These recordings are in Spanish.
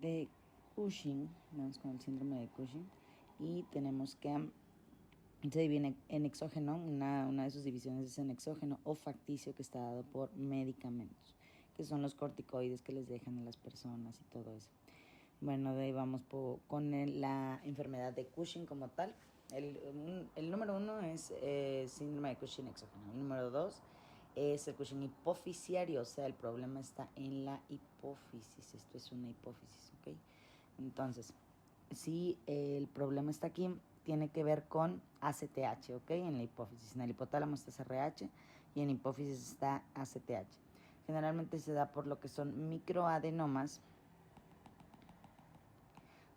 de Cushing, vamos con el síndrome de Cushing, y tenemos que se divide en exógeno, una de sus divisiones es en exógeno o facticio, que está dado por medicamentos, que son los corticoides que les dejan a las personas y todo eso. Bueno, de ahí vamos con la enfermedad de Cushing como tal. El número 1 es síndrome de Cushing exógeno. El número 2 es el Cushing hipofisiario, o sea, el problema está en la hipófisis. Esto es una hipófisis, ¿ok? Entonces, si el problema está aquí, tiene que ver con ACTH, ¿ok? En la hipófisis. En el hipotálamo está CRH y en hipófisis está ACTH. Generalmente se da por lo que son microadenomas.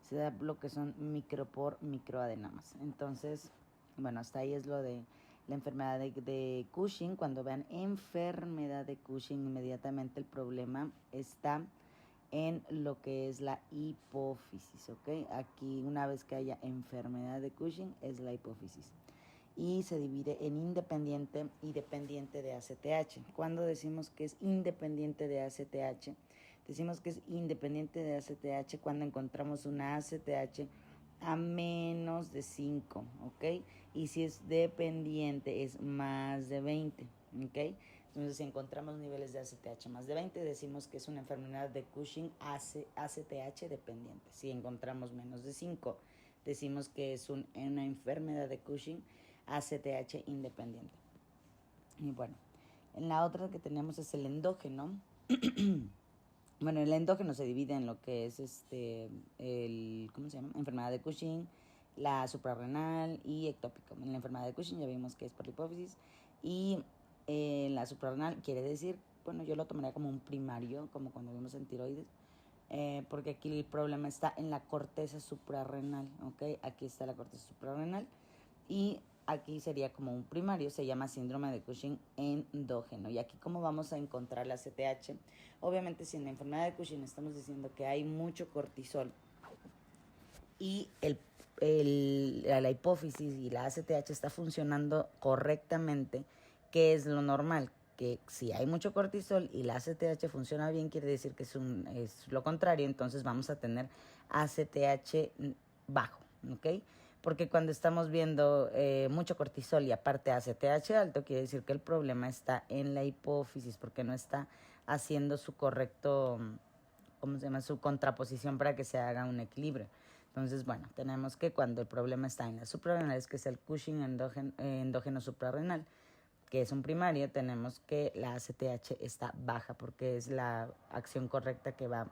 Se da lo que son microadenomas. Entonces, bueno, hasta ahí es lo de la enfermedad de Cushing. Cuando vean enfermedad de Cushing, inmediatamente el problema está en lo que es la hipófisis, ¿ok? Aquí, una vez que haya enfermedad de Cushing, es la hipófisis. Y se divide en independiente y dependiente de ACTH. Cuando decimos que es independiente de ACTH, decimos que es independiente de ACTH cuando encontramos una ACTH a menos de 5, ¿ok? Y si es dependiente es más de 20, ¿ok? Entonces, si encontramos niveles de ACTH más de 20, decimos que es una enfermedad de Cushing ACTH dependiente. Si encontramos menos de 5, decimos que es una enfermedad de Cushing ACTH independiente. Y bueno, en la otra que tenemos es el endógeno. Bueno, el endógeno se divide en lo que es ¿cómo se llama? Enfermedad de Cushing, la suprarrenal y ectópico. En la enfermedad de Cushing ya vimos que es por la hipófisis y la suprarrenal quiere decir, bueno, yo lo tomaría como un primario, como cuando vimos en tiroides, porque aquí el problema está en la corteza suprarrenal, ¿ok? Aquí está la corteza suprarrenal y aquí sería como un primario, se llama síndrome de Cushing endógeno. Y aquí, ¿cómo vamos a encontrar la CTH? Obviamente, si en la enfermedad de Cushing estamos diciendo que hay mucho cortisol y la hipófisis y la ACTH está funcionando correctamente, ¿qué es lo normal? Que si hay mucho cortisol y la ACTH funciona bien, quiere decir que es lo contrario, entonces vamos a tener ACTH bajo, ¿ok? Porque cuando estamos viendo mucho cortisol y aparte ACTH alto, quiere decir que el problema está en la hipófisis, porque no está haciendo su correcto, ¿cómo se llama? Su contraposición para que se haga un equilibrio. Entonces, bueno, tenemos que cuando el problema está en las suprarrenales, que es el Cushing endógeno suprarrenal, que es un primario, tenemos que la ACTH está baja, porque es la acción correcta que va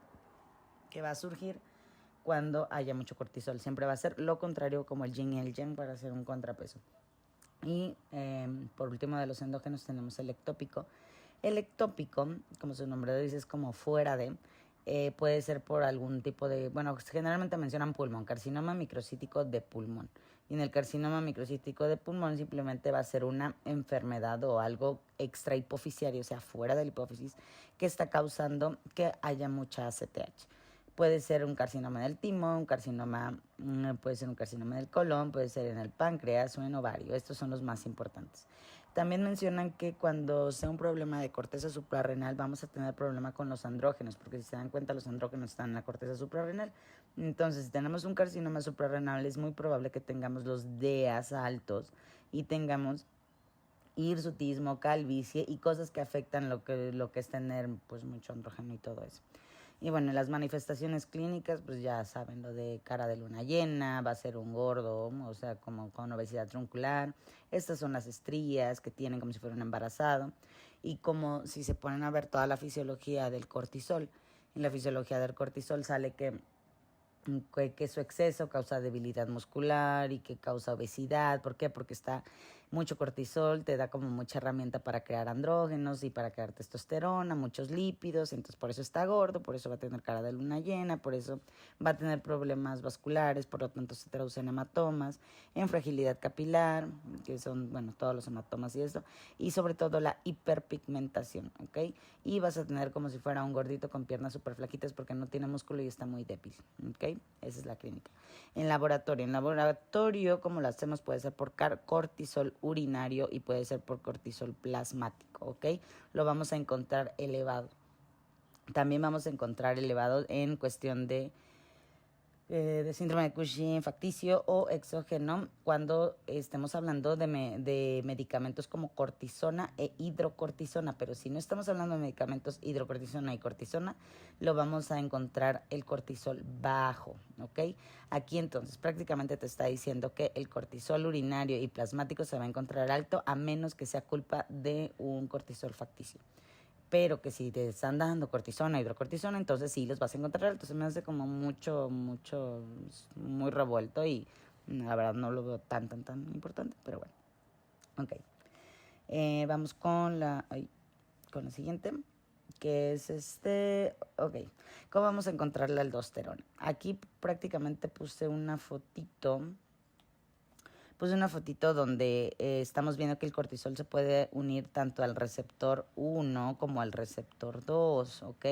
a surgir cuando haya mucho cortisol. Siempre va a ser lo contrario, como el yin y el yang, para hacer un contrapeso. Y por último, de los endógenos tenemos el ectópico. El ectópico, como su nombre lo dice, es como fuera de, puede ser por algún tipo de, bueno, generalmente mencionan pulmón, carcinoma microcítico de pulmón. Y en el carcinoma microcítico de pulmón simplemente va a ser una enfermedad o algo extra hipofisiario, o sea, fuera de la hipófisis, que está causando que haya mucha ACTH. Puede ser un carcinoma del timo, puede ser un carcinoma del colon, puede ser en el páncreas o en ovario. Estos son los más importantes. También mencionan que cuando sea un problema de corteza suprarrenal vamos a tener problema con los andrógenos, porque si se dan cuenta los andrógenos están en la corteza suprarrenal. Entonces, si tenemos un carcinoma suprarrenal es muy probable que tengamos los DEAs altos y tengamos hirsutismo, calvicie y cosas que afectan lo que es tener pues mucho andrógeno y todo eso. Y bueno, las manifestaciones clínicas, pues ya saben, lo de cara de luna llena, va a ser un gordo, o sea, como con obesidad truncular. Estas son las estrías que tienen como si fuera un embarazado. Y como si se ponen a ver toda la fisiología del cortisol, en la fisiología del cortisol sale que su exceso causa debilidad muscular y que causa obesidad. ¿Por qué? Porque está mucho cortisol, te da como mucha herramienta para crear andrógenos y para crear testosterona, muchos lípidos, entonces por eso está gordo, por eso va a tener cara de luna llena, por eso va a tener problemas vasculares, por lo tanto se traduce en hematomas, en fragilidad capilar, que son, bueno, todos los hematomas y eso, y sobre todo la hiperpigmentación, ¿ok? Y vas a tener como si fuera un gordito con piernas súper flaquitas porque no tiene músculo y está muy débil, ¿ok? Esa es la clínica. En laboratorio, como lo hacemos, puede ser por cortisol urinario y puede ser por cortisol plasmático, ¿ok? Lo vamos a encontrar elevado. También vamos a encontrar elevados en cuestión de síndrome de Cushing facticio o exógeno cuando estemos hablando de medicamentos como cortisona e hidrocortisona, pero si no estamos hablando de medicamentos hidrocortisona y cortisona, lo vamos a encontrar el cortisol bajo, ¿ok? Aquí entonces prácticamente te está diciendo que el cortisol urinario y plasmático se va a encontrar alto a menos que sea culpa de un cortisol facticio. Pero que si te están dando cortisona, hidrocortisona, entonces sí los vas a encontrar. Entonces me hace como muy revuelto y la verdad no lo veo tan importante, pero bueno. Ok. Vamos con la siguiente, que es ok. ¿Cómo vamos a encontrar la aldosterona? Aquí prácticamente puse una fotito donde estamos viendo que el cortisol se puede unir tanto al receptor 1 como al receptor 2, ¿ok?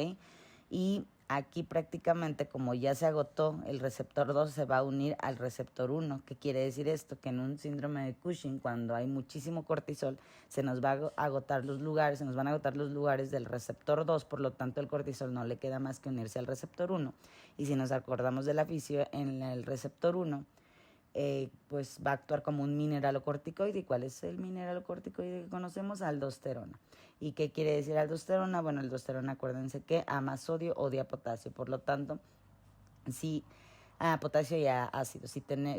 Y aquí prácticamente como ya se agotó, el receptor 2 se va a unir al receptor 1. ¿Qué quiere decir esto? Que en un síndrome de Cushing, cuando hay muchísimo cortisol, se nos van a agotar los lugares del receptor 2, por lo tanto el cortisol no le queda más que unirse al receptor 1. Y si nos acordamos de la fisio, en el receptor 1, pues va a actuar como un mineralocorticoide. ¿Y cuál es el mineralocorticoide que conocemos? Aldosterona. ¿Y qué quiere decir aldosterona? Bueno, aldosterona, acuérdense que ama sodio, odia potasio. Por lo tanto, si potasio y ácido,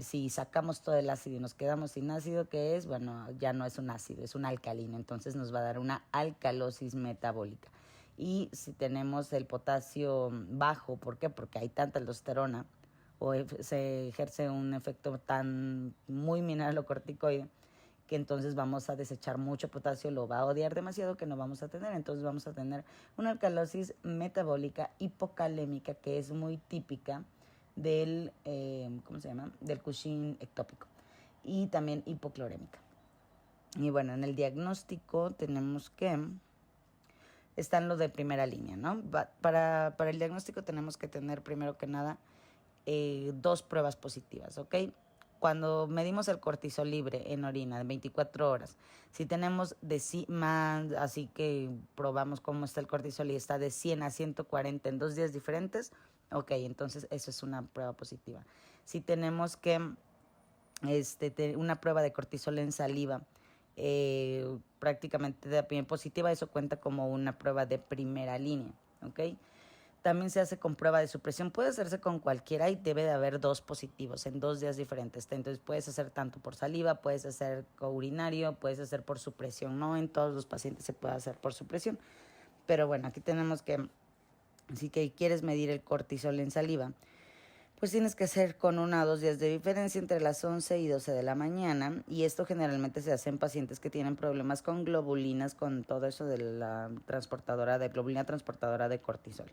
si sacamos todo el ácido y nos quedamos sin ácido, ¿qué es? Bueno, ya no es un ácido, es un alcalino. Entonces nos va a dar una alcalosis metabólica. Y si tenemos el potasio bajo, ¿por qué? Porque hay tanta aldosterona, o se ejerce un efecto tan muy mineralocorticoide, que entonces vamos a desechar mucho potasio, lo va a odiar demasiado, que no vamos a tener. Entonces vamos a tener una alcalosis metabólica hipocalémica, que es muy típica del, del Cushing ectópico, y también hipoclorémica. Y bueno, en el diagnóstico tenemos que están los de primera línea, ¿no? Para el diagnóstico tenemos que tener primero que nada 2 pruebas positivas, ¿ok? Cuando medimos el cortisol libre en orina de 24 horas, si tenemos más, así que probamos cómo está el cortisol y está de 100 a 140 en 2 días diferentes, ok, entonces eso es una prueba positiva. Si tenemos que una prueba de cortisol en saliva prácticamente de positiva, eso cuenta como una prueba de primera línea, ¿ok? También se hace con prueba de supresión. Puede hacerse con cualquiera y debe de haber 2 positivos en 2 días diferentes. Entonces puedes hacer tanto por saliva, puedes hacer con urinario, puedes hacer por supresión. No en todos los pacientes se puede hacer por supresión. Pero bueno, aquí tenemos que, si que quieres medir el cortisol en saliva, pues tienes que hacer con 1 a 2 días de diferencia entre las 11 y 12 de la mañana. Y esto generalmente se hace en pacientes que tienen problemas con globulinas, con todo eso de la globulina transportadora de cortisol.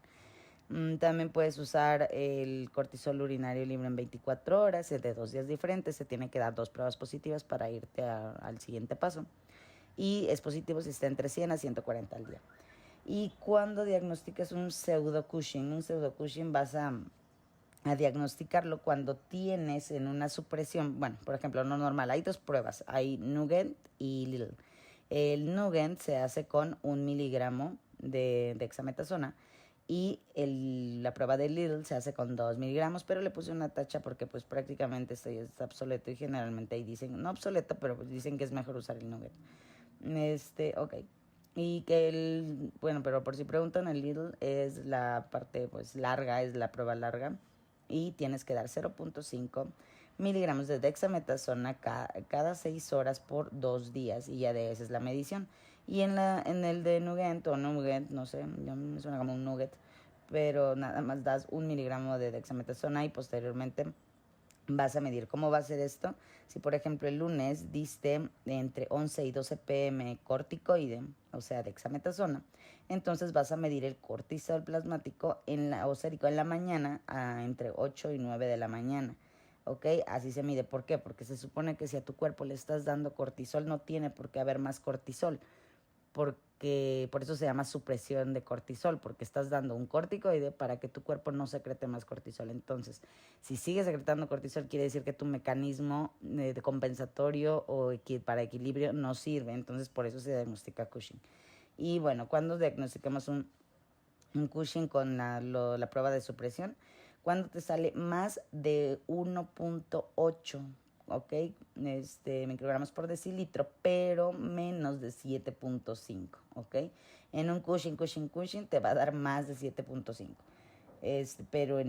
También puedes usar el cortisol urinario libre en 24 horas, es de 2 días diferentes. Se tiene que dar 2 pruebas positivas para irte al siguiente paso. Y es positivo si está entre 100 a 140 al día. Y cuando diagnosticas un pseudo Cushing vas a diagnosticarlo cuando tienes en una supresión. Bueno, por ejemplo, no normal, hay 2 pruebas, hay Nugent y Lidl. El Nugent se hace con 1 miligramo de dexametasona, y la prueba de Lidl se hace con 2 miligramos, pero le puse una tacha porque pues prácticamente esto ya está obsoleto, y generalmente ahí dicen, no obsoleto, pero pues dicen que es mejor usar el Nugent. Ok. Y que bueno, pero por si preguntan, el Lidl es la parte pues larga, es la prueba larga, y tienes que dar 0.5 miligramos de dexametasona cada 6 horas por 2 días, y ya de esa es la medición. Y en el de Nugent o Nugent, no sé, ya me suena como un nugget, pero nada más das 1 miligramo de dexametasona y posteriormente vas a medir. ¿Cómo va a ser esto? Si por ejemplo el lunes diste entre 11 y 12 pm corticoide, o sea dexametasona, entonces vas a medir el cortisol plasmático en la mañana entre 8 y 9 de la mañana. ¿Ok? Así se mide. ¿Por qué? Porque se supone que si a tu cuerpo le estás dando cortisol, no tiene por qué haber más cortisol. Porque por eso se llama supresión de cortisol, porque estás dando un corticoide para que tu cuerpo no secrete más cortisol. Entonces, si sigues secretando cortisol, quiere decir que tu mecanismo de compensatorio o para equilibrio no sirve. Entonces, por eso se diagnostica Cushing. Y bueno, cuando diagnosticamos un un Cushing con la prueba de supresión, cuando te sale más de 1.8, ¿ok? Microgramos por decilitro, pero menos de 7.5, ¿ok? En un Cushing te va a dar más de 7.5. Pero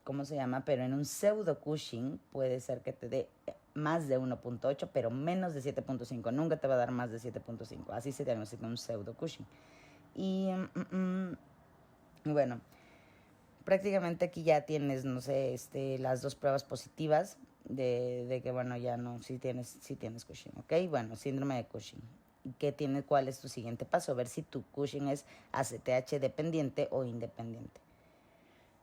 ¿cómo se llama? Pero en un pseudo Cushing puede ser que te dé más de 1.8, pero menos de 7.5. Nunca te va a dar más de 7.5. Así se diagnostica un pseudo Cushing. Y bueno, prácticamente aquí ya tienes, no sé, las dos pruebas positivas de que, bueno, ya no, sí tienes Cushing, ¿ok? Bueno, síndrome de Cushing. ¿Cuál es tu siguiente paso? Ver si tu Cushing es ACTH dependiente o independiente.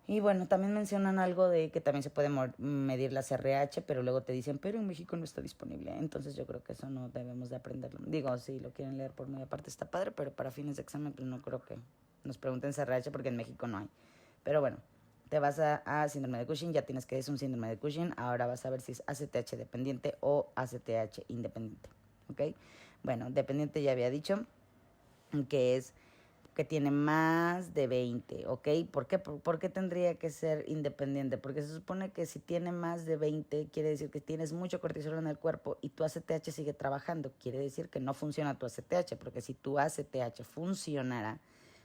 Y bueno, también mencionan algo de que también se puede medir la CRH, pero luego te dicen, pero en México no está disponible. Entonces yo creo que eso no debemos de aprenderlo. Digo, si lo quieren leer por muy aparte está padre, pero para fines de examen pues no creo que nos pregunten CRH porque en México no hay. Pero bueno, te vas a síndrome de Cushing, ya tienes que es un síndrome de Cushing, ahora vas a ver si es ACTH dependiente o ACTH independiente, ¿ok? Bueno, dependiente ya había dicho que es que tiene más de 20, ¿ok? ¿Por qué tendría que ser independiente? Porque se supone que si tiene más de 20, quiere decir que tienes mucho cortisol en el cuerpo y tu ACTH sigue trabajando. Quiere decir que no funciona tu ACTH, porque si tu ACTH funcionara,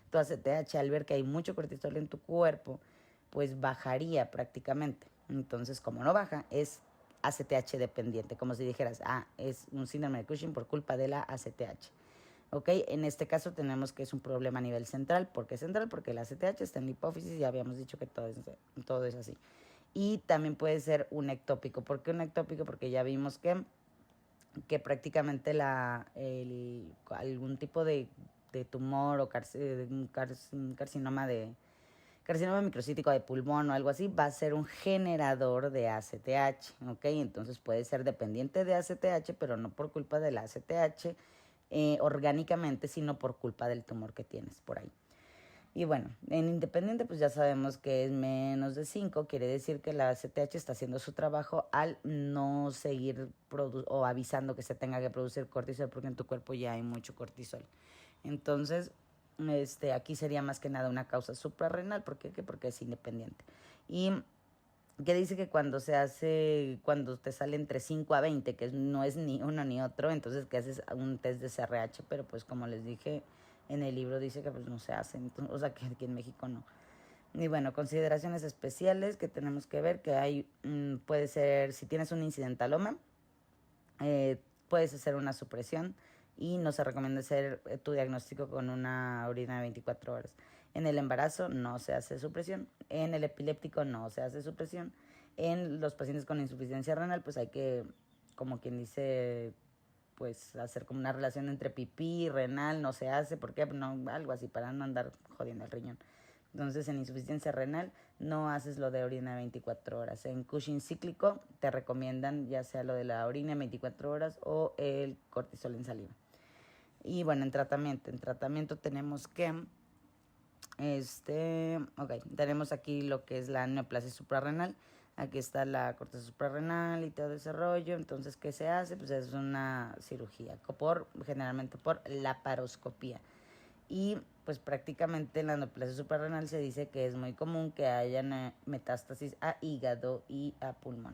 tu ACTH al ver que hay mucho cortisol en tu cuerpo, pues bajaría prácticamente. Entonces, como no baja, es ACTH dependiente, como si dijeras, es un síndrome de Cushing por culpa de la ACTH. ¿Ok? En este caso tenemos que es un problema a nivel central. ¿Por qué central? Porque la ACTH está en la hipófisis, ya habíamos dicho que todo es así. Y también puede ser un ectópico. ¿Por qué un ectópico? Porque ya vimos que prácticamente algún tipo de tumor o carcinoma microcítico de pulmón o algo así, va a ser un generador de ACTH, ¿ok? Entonces puede ser dependiente de ACTH, pero no por culpa de la ACTH orgánicamente, sino por culpa del tumor que tienes por ahí. Y bueno, en independiente pues ya sabemos que es menos de 5, quiere decir que la ACTH está haciendo su trabajo al no seguir o avisando que se tenga que producir cortisol porque en tu cuerpo ya hay mucho cortisol. Entonces, aquí sería más que nada una causa suprarrenal. ¿Por qué? Porque es independiente. Y que dice que cuando te sale entre 5 a 20, que no es ni uno ni otro, entonces que haces un test de CRH, pero pues como les dije, en el libro dice que pues no se hace, entonces, o sea que aquí en México no. Y bueno, consideraciones especiales que tenemos que ver, que hay, puede ser, si tienes un incidentaloma, puedes hacer una supresión y no se recomienda hacer tu diagnóstico con una orina de 24 horas. En el embarazo no se hace supresión, en el epiléptico no se hace supresión, en los pacientes con insuficiencia renal pues hay que, como quien dice, pues hacer como una relación entre pipí y renal, no se hace, ¿por qué? No, algo así, para no andar jodiendo el riñón. Entonces, en insuficiencia renal no haces lo de orina de 24 horas. En Cushing cíclico te recomiendan ya sea lo de la orina de 24 horas o el cortisol en saliva. Y bueno, en tratamiento tenemos que, tenemos aquí lo que es la neoplasia suprarrenal. Aquí está la corteza suprarrenal y todo ese rollo. Entonces, ¿qué se hace? Pues es una cirugía, generalmente por laparoscopía. Y pues prácticamente en la neoplasia suprarrenal se dice que es muy común que haya metástasis a hígado y a pulmón.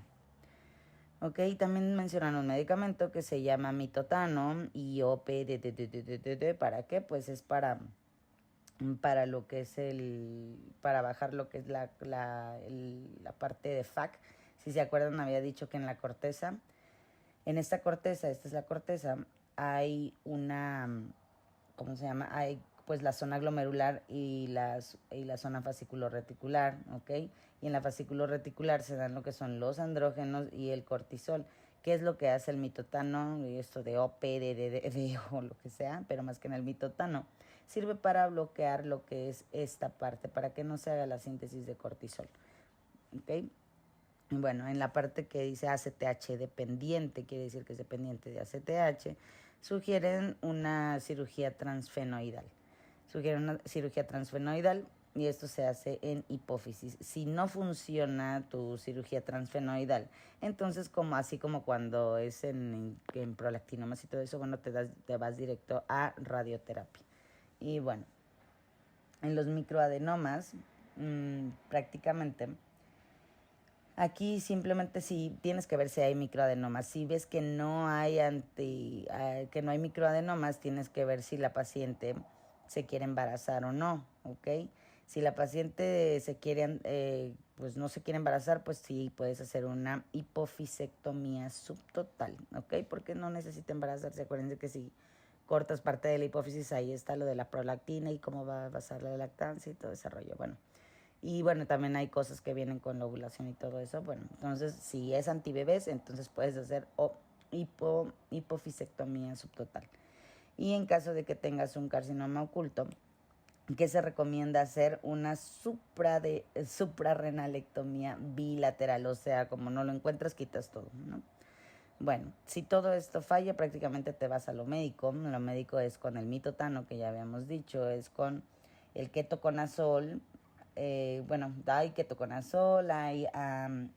Ok, también mencionan un medicamento que se llama mitotano y OPDDDDD. ¿Para qué? Pues es para lo que es para bajar lo que es la parte de FAC. Si se acuerdan, había dicho que en la corteza, esta es la corteza, hay una, ¿cómo se llama? Hay pues la zona glomerular y la zona fasciculorreticular, ¿ok? Y en la fasciculorreticular se dan lo que son los andrógenos y el cortisol. ¿Qué es lo que hace el mitotano? Y esto de OPDDD o lo que sea, pero más que en el mitotano, sirve para bloquear lo que es esta parte, para que no se haga la síntesis de cortisol, ¿ok? Bueno, en la parte que dice ACTH dependiente, quiere decir que es dependiente de ACTH, sugieren una cirugía transfenoidal. Y esto se hace en hipófisis. Si no funciona tu cirugía transfenoidal, entonces así como cuando es en prolactinomas y todo eso, bueno, te vas directo a radioterapia. Y bueno, en los microadenomas, prácticamente, aquí simplemente si tienes que ver si hay microadenomas. Si ves que no hay que no hay microadenomas, tienes que ver si la paciente se quiere embarazar o no, ¿ok? Si la paciente pues no se quiere embarazar, pues sí puedes hacer una hipofisectomía subtotal, ¿ok? Porque no necesita embarazarse. Acuérdense que si cortas parte de la hipófisis, ahí está lo de la prolactina y cómo va a pasar la lactancia y todo ese rollo. Bueno, y bueno, también hay cosas que vienen con la ovulación y todo eso. Bueno, entonces si es antibebés, entonces puedes hacer hipofisectomía subtotal. Y en caso de que tengas un carcinoma oculto, que se recomienda hacer una suprarrenalectomía bilateral, o sea, como no lo encuentras, quitas todo, ¿no? Bueno, si todo esto falla, prácticamente te vas a lo médico. Lo médico es con el mitotano, que ya habíamos dicho, es con el ketoconazol. Bueno, hay ketoconazol, hay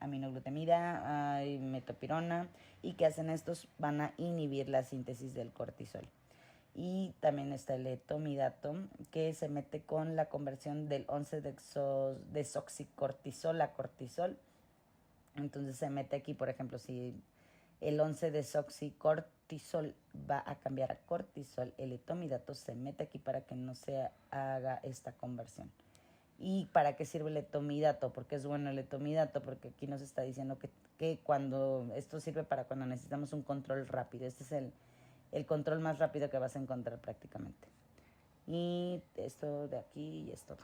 aminoglutamida, hay metopirona, y que hacen estos, van a inhibir la síntesis del cortisol. Y también está el etomidato, que se mete con la conversión del 11-desoxicortisol a cortisol. Entonces se mete aquí, por ejemplo, si el 11-desoxicortisol va a cambiar a cortisol, el etomidato se mete aquí para que no se haga esta conversión. ¿Y para qué sirve el etomidato? Porque es bueno el etomidato, porque aquí nos está diciendo que cuando esto sirve para cuando necesitamos un control rápido. Este es el control más rápido que vas a encontrar prácticamente. Y esto de aquí y es todo.